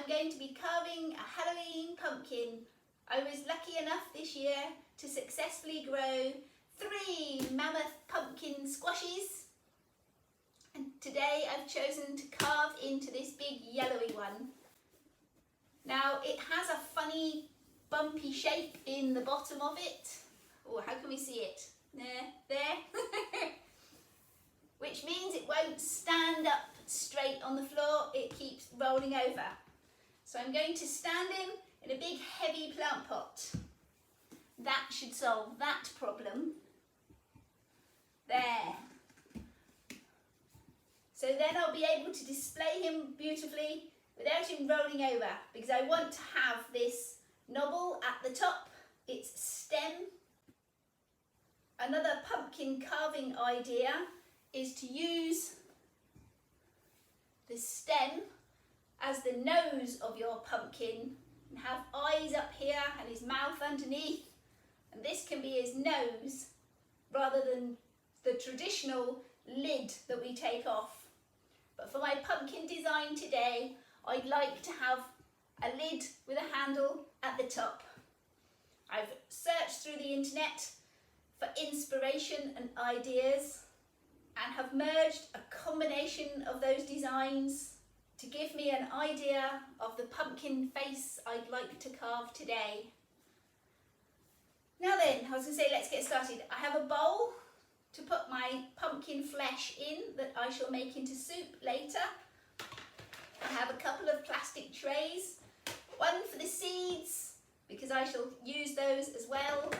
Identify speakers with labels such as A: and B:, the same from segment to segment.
A: I'm going to be carving a Halloween pumpkin. I was lucky enough this year to successfully grow 3 mammoth pumpkin squashes, and today I've chosen to carve into this big yellowy one. Now it has a funny bumpy shape in the bottom of it. Oh, how can we see it? There. Which means it won't stand up straight on the floor, it keeps rolling over. So I'm going to stand him in a big heavy plant pot. That should solve that problem. There. So then I'll be able to display him beautifully without him rolling over, because I want to have this knobble at the top, its stem. Another pumpkin carving idea is to use the stem as the nose of your pumpkin and have eyes up here and his mouth underneath, and this can be his nose rather than the traditional lid that we take off. But for my pumpkin design today, I'd like to have a lid with a handle at the top. I've searched through the internet for inspiration and ideas and have merged a combination of those designs to give me an idea of the pumpkin face I'd like to carve today. Now then, I was going to say, let's get started. I have a bowl to put my pumpkin flesh in that I shall make into soup later. I have a couple of plastic trays, one for the seeds because I shall use those as well,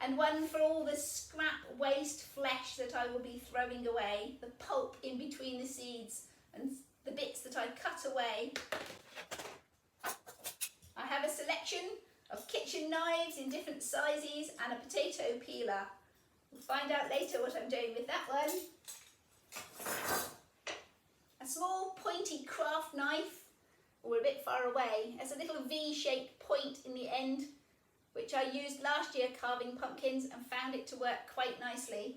A: and one for all the scrap waste flesh that I will be throwing away, the pulp in between the seeds and the bits that I cut away. I have a selection of kitchen knives in different sizes and a potato peeler. We'll find out later what I'm doing with that one. A small pointy craft knife, or a bit far away, has a little V-shaped point in the end, which I used last year carving pumpkins and found it to work quite nicely.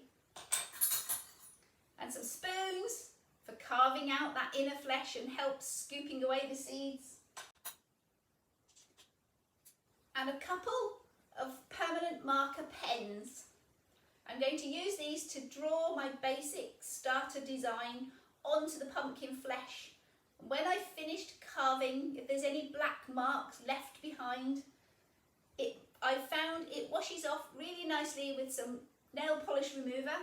A: And some spoons for carving out that inner flesh and help scooping away the seeds. And a couple of permanent marker pens. I'm going to use these to draw my basic starter design onto the pumpkin flesh. And when I've finished carving, if there's any black marks left behind, I found it washes off really nicely with some nail polish remover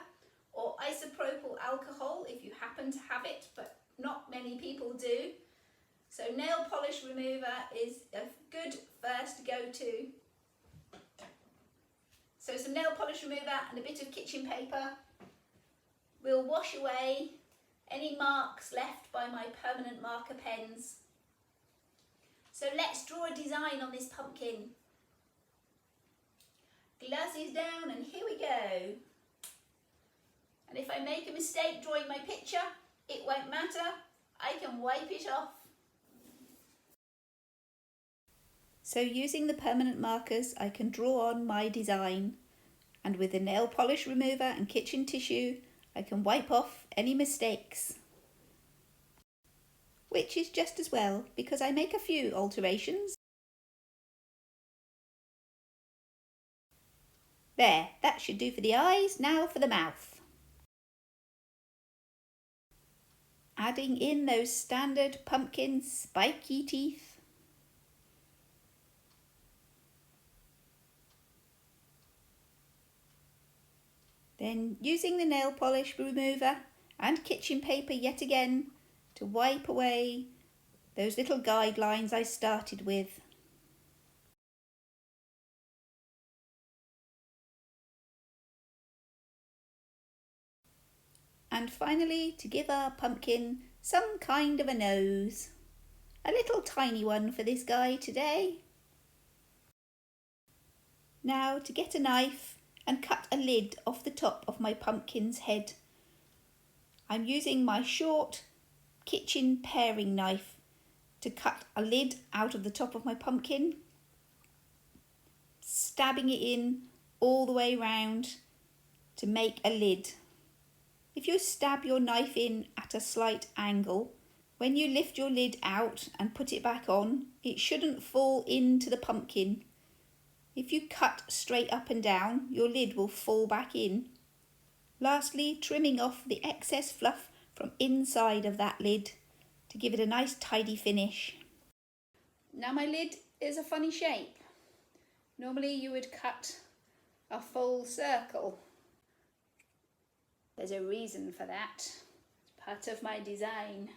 A: or isopropyl alcohol if you happen to have it, but not many people do. So nail polish remover is a good first go-to. So some nail polish remover and a bit of kitchen paper will wash away any marks left by my permanent marker pens. So let's draw a design on this pumpkin. Glasses down, and here we go. And if I make a mistake drawing my picture, it won't matter. I can wipe it off. So using the permanent markers, I can draw on my design, and with the nail polish remover and kitchen tissue, I can wipe off any mistakes. Which is just as well, because I make a few alterations. There, that should do for the eyes. Now for the mouth. Adding in those standard pumpkin spiky teeth. Then using the nail polish remover and kitchen paper yet again to wipe away those little guidelines I started with. And finally, to give our pumpkin some kind of a nose. A little tiny one for this guy today. Now to get a knife and cut a lid off the top of my pumpkin's head. I'm using my short kitchen paring knife to cut a lid out of the top of my pumpkin, stabbing it in all the way round to make a lid. If you stab your knife in at a slight angle,
B: When you lift your lid out and put it back on, it shouldn't fall into the pumpkin. If you cut straight up and down, your lid will fall back in. Lastly, trimming off the excess fluff from inside of that lid to give it a nice tidy finish.
A: Now my lid is a funny shape. Normally you would cut a full circle. There's a reason for that. It's part of my design.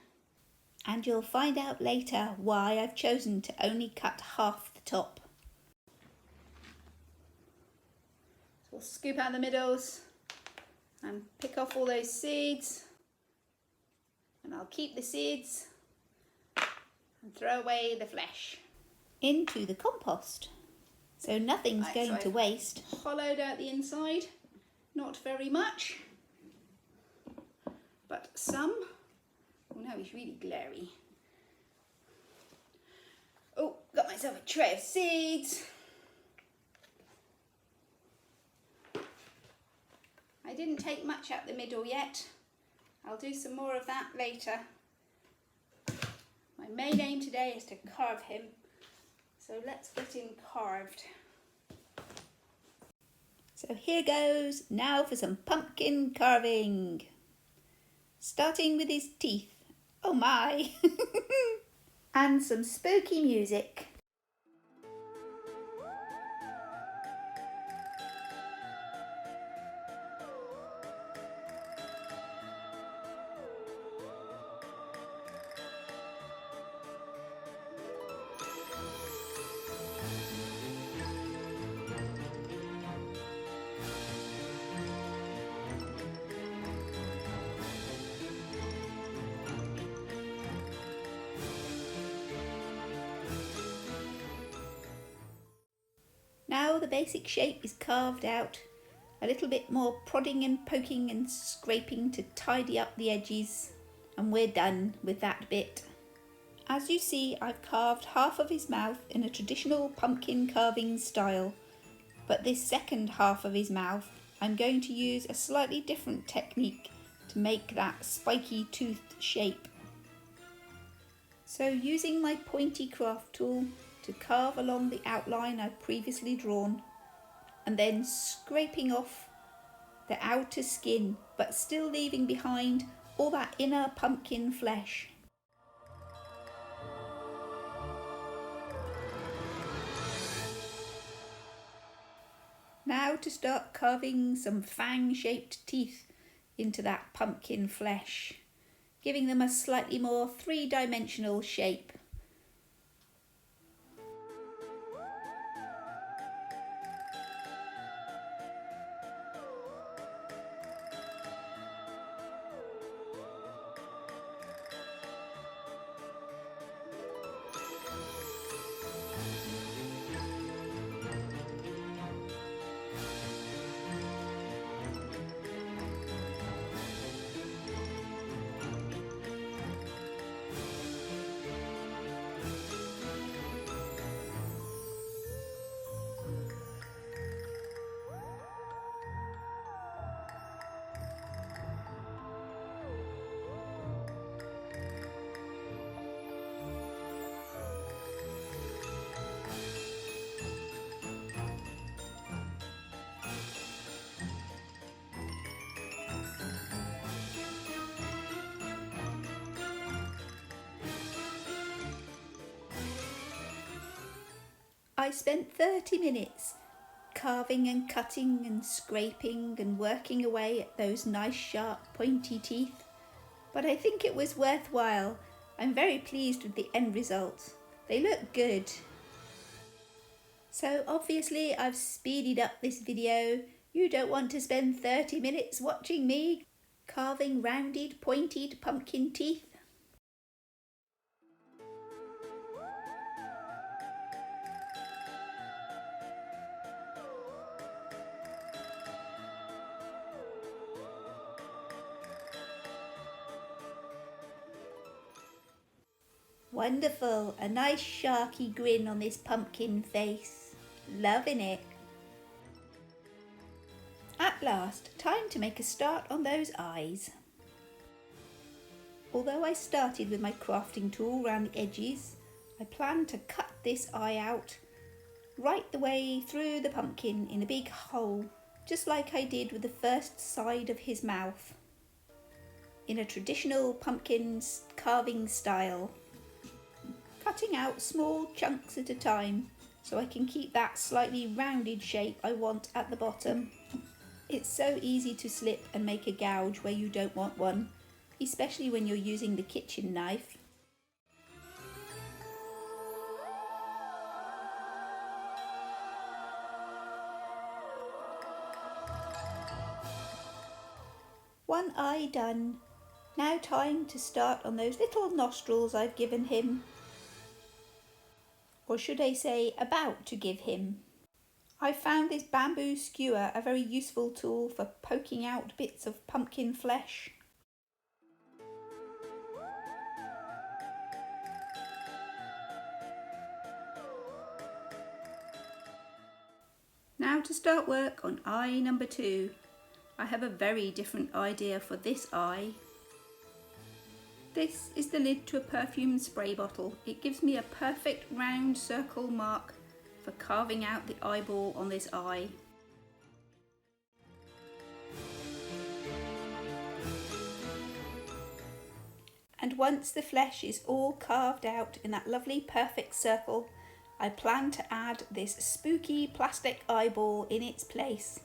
B: And you'll find out later why I've chosen to only cut half the top.
A: So we'll scoop out the middles and pick off all those seeds. And I'll keep the seeds and throw away the flesh.
B: Into the compost. So nothing's going to waste.
A: Hollowed out the inside, not very much, but some. Oh, now he's really glary. Oh, got myself a tray of seeds. I didn't take much out the middle yet. I'll do some more of that later. My main aim today is to carve him. So let's get him carved.
B: So here goes, now for some pumpkin carving. Starting with his teeth. Oh my! And some spooky music. Now the basic shape is carved out. A little bit more prodding and poking and scraping to tidy up the edges, and we're done with that bit. As you see, I've carved half of his mouth in a traditional pumpkin carving style, but this second half of his mouth I'm going to use a slightly different technique to make that spiky toothed shape. So using my pointy craft tool to carve along the outline I've previously drawn, and then scraping off the outer skin, but still leaving behind all that inner pumpkin flesh. Now to start carving some fang-shaped teeth into that pumpkin flesh, giving them a slightly more three-dimensional shape. I spent 30 minutes carving and cutting and scraping and working away at those nice sharp pointy teeth, but I think it was worthwhile. I'm very pleased with the end result. They look good. So obviously I've speeded up this video. You don't want to spend 30 minutes watching me carving rounded, pointed pumpkin teeth. Wonderful, a nice sharky grin on this pumpkin face. Loving it. At last, time to make a start on those eyes. Although I started with my crafting tool around the edges, I plan to cut this eye out right the way through the pumpkin in a big hole, just like I did with the first side of his mouth, in a traditional pumpkin carving style, cutting out small chunks at a time so I can keep that slightly rounded shape I want at the bottom. It's so easy to slip and make a gouge where you don't want one, especially when you're using the kitchen knife. One eye done. Now time to start on those little nostrils I've given him. Or should I say about to give him. I found this bamboo skewer a very useful tool for poking out bits of pumpkin flesh. Now to start work on eye number 2. I have a very different idea for this eye. This is the lid to a perfume spray bottle. It gives me a perfect round circle mark for carving out the eyeball on this eye. And once the flesh is all carved out in that lovely perfect circle, I plan to add this spooky plastic eyeball in its place.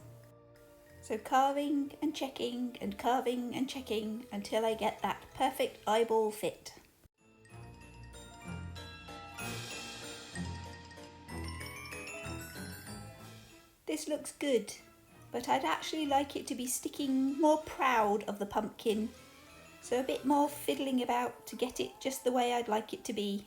B: So carving and checking and carving and checking until I get that perfect eyeball fit. This looks good, but I'd actually like it to be sticking more proud of the pumpkin, so a bit more fiddling about to get it just the way I'd like it to be.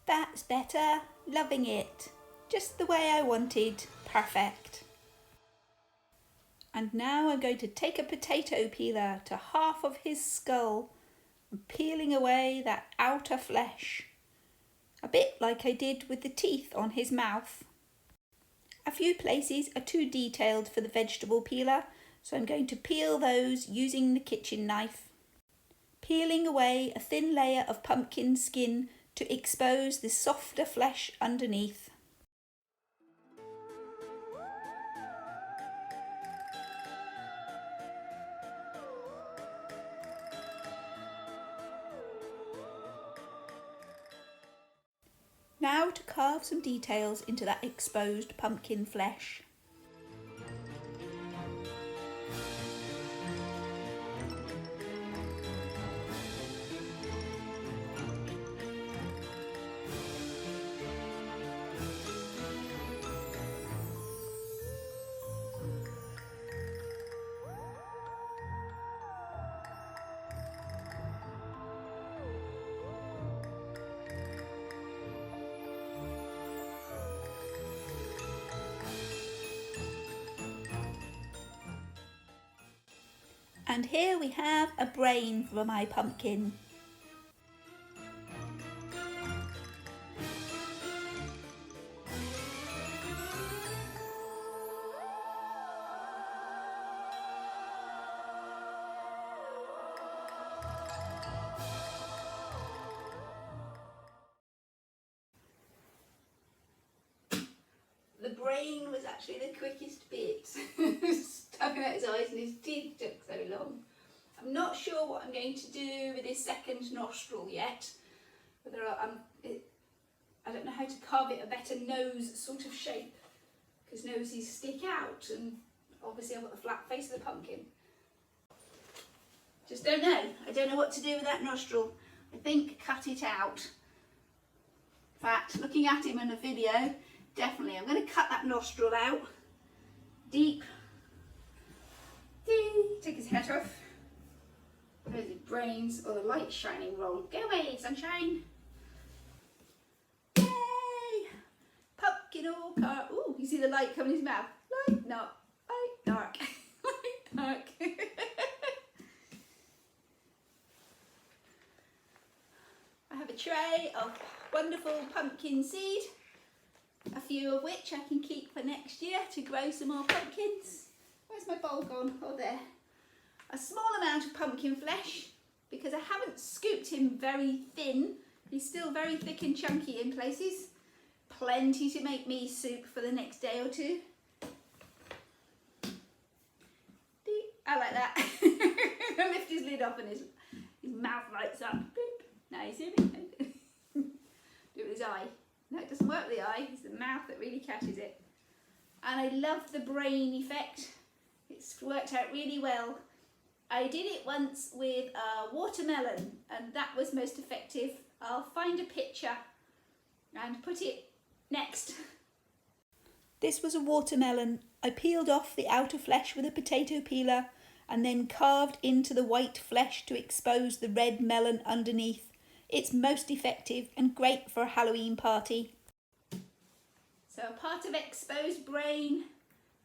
B: That's better, loving it, just the way I wanted, perfect. And now I'm going to take a potato peeler to half of his skull and peeling away that outer flesh, a bit like I did with the teeth on his mouth. A few places are too detailed for the vegetable peeler, so I'm going to peel those using the kitchen knife, peeling away a thin layer of pumpkin skin to expose the softer flesh underneath. Now to carve some details into that exposed pumpkin flesh. And here we have a brain for my pumpkin. The brain was actually the quickest bit. Stuck out his eyes and his teeth took so long. I'm not sure what I'm going to do with his second nostril yet. Whether I don't know how to carve it a better nose sort of shape, because noses stick out, and obviously I've got the flat face of the pumpkin. Just don't know. I don't know what to do with that nostril. I think cut it out. In fact, looking at him in a video, definitely I'm going to cut that nostril out. Deep. Take his head off. There's his brains. Oh, the light's shining wrong. Go away, sunshine. Yay! Pumpkin all car. Ooh, you see the light coming in his mouth. Light, not light, dark. Light, dark. I have a tray of wonderful pumpkin seed, a few of which I can keep for next year
A: to grow some more pumpkins. Where's my bowl gone? Oh, there. A small amount of pumpkin flesh because I haven't scooped him very thin. He's still very thick and chunky in places. Plenty to make me soup for the next day or two. I like that. I lift his lid up and his mouth lights up. Boop. Now you see me? Do it with his eye. No, it doesn't work with the eye. It's the mouth that really catches it. And I love the brain effect. It's worked out really well. I did it once with a watermelon and that was most effective. I'll find a picture and put it next.
B: This was a watermelon. I peeled off the outer flesh with a potato peeler and then carved into the white flesh to expose the red melon underneath. It's most effective and great for a Halloween party.
A: So a part of exposed brain,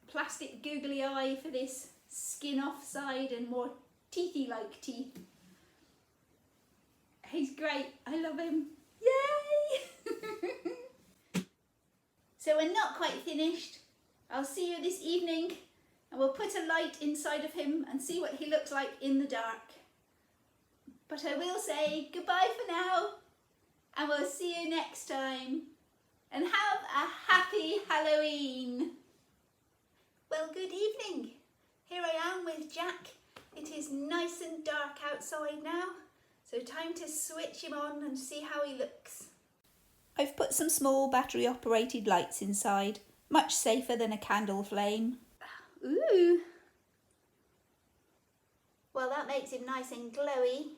A: plastic googly eye for this skin off side and more teethy like teeth. He's great, I love him. Yay! So we're not quite finished. I'll see you this evening and we'll put a light inside of him and see what he looks like in the dark. But I will say goodbye for now and we'll see you next time. And have a happy Halloween. Well, good evening. Here I am with Jack. It is nice and dark outside now, so time to switch him on and see how he looks.
B: I've put some small battery operated lights inside, much safer than a candle flame.
A: Ooh. Well, that makes him nice and glowy.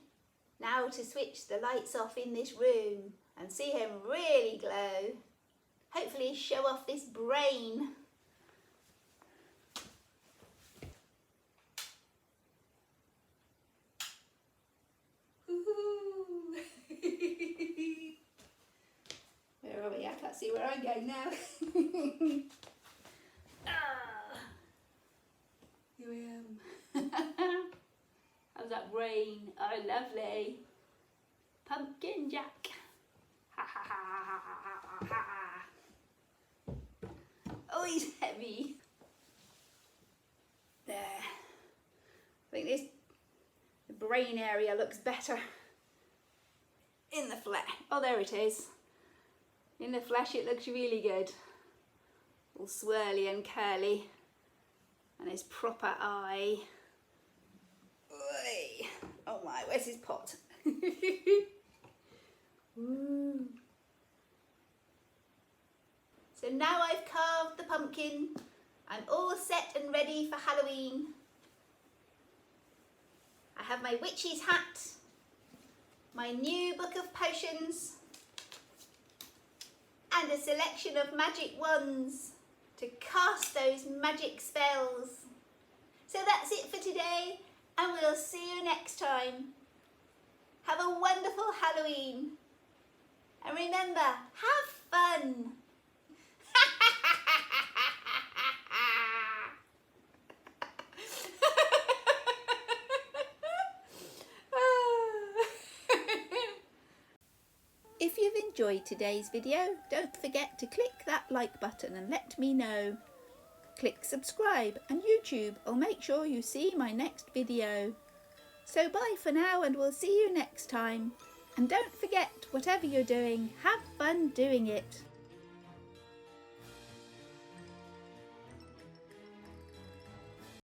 A: Now to switch the lights off in this room and see him really glow. Hopefully show off this brain. Ooh. Where are we? I can't see where I'm going now. Here I am. How's that brain? Oh, lovely. Pumpkin Jack. Ha ha ha ha ha ha ha. Oh, he's heavy. There. I think the brain area looks better in the flesh. Oh, there it is. In the flesh it looks really good. All swirly and curly. And his proper eye. Oy. Oh my, where's his pot? Ooh. So now I've carved the pumpkin. I'm all set and ready for Halloween. I have my witch's hat, my new book of potions, and a selection of magic wands to cast those magic spells. So that's it for today, and we'll see you next time. Have a wonderful Halloween. And remember, have fun.
B: If you've enjoyed today's video, don't forget to click that like button and let me know. Click subscribe and YouTube will make sure you see my next video. So bye for now and we'll see you next time. And don't forget, whatever you're doing, have fun doing it.